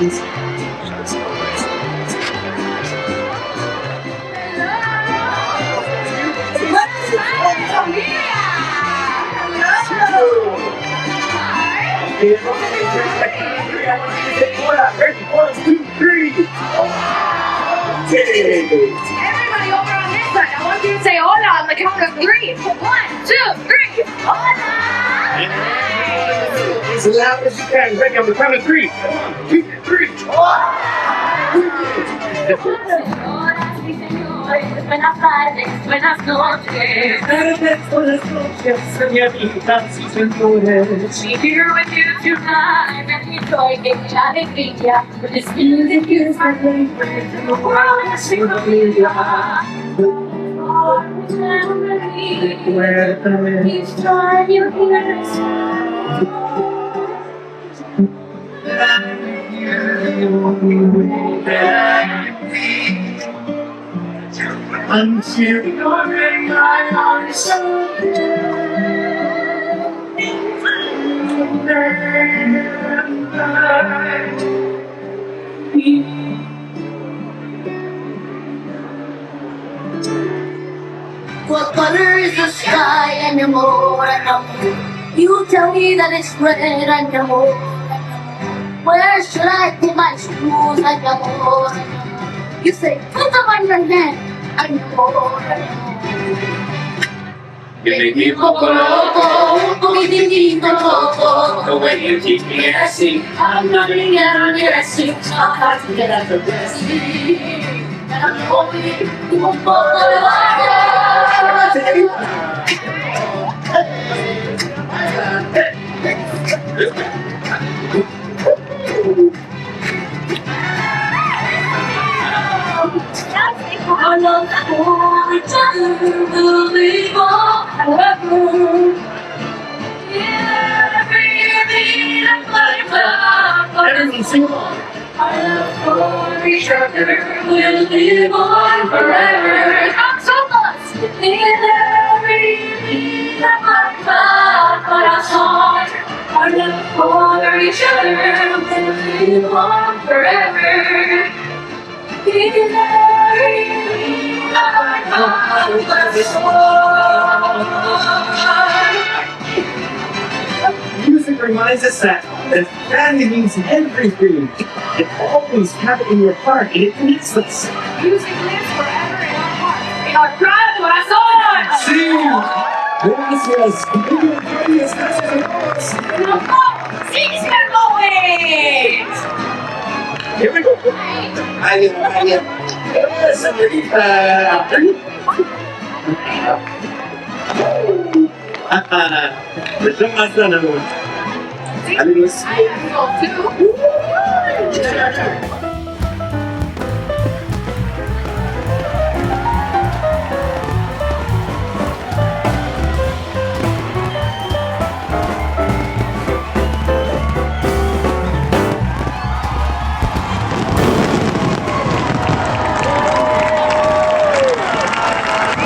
Ready? 1, 2, 3. Everybody over on this side, I want you to say hola on the count of 3. 1, 2, 3. Hola! As loud as you can. Ready on the count of 3. 1, 2, 3. Buenas tardes, buenas noches. Buenas noches, señoritas y señores. We're here with you tonight and enjoy the alegría. With this music is our favorite in the world and sing Familia. Each time you hear us, until you're in my arms What color is the sky and the moon? You tell me that it's red and the moon. Where should I put my shoes and the moon? You say, put them on your head and the moon. You make me loco, the way you teach me to sing. I'm not gonna get on your seat. I'll have to get out of the seat. And I'm only I love for each other, believe all, however. Yeah, baby, I'm like Everyone sing along. our love for each other will live on forever. I'm so lost in every but our song. Our love for each other will live on forever. In every Music reminds us that family means everything. You always have it in your heart, and it connects us. music lives forever in our hearts, in our pride, corazón. Sí. Gracias. Gracias. ¡Sigue going! Here we go. Adiós. Señorita. Pues yo más amor. Adiós. I have to go too.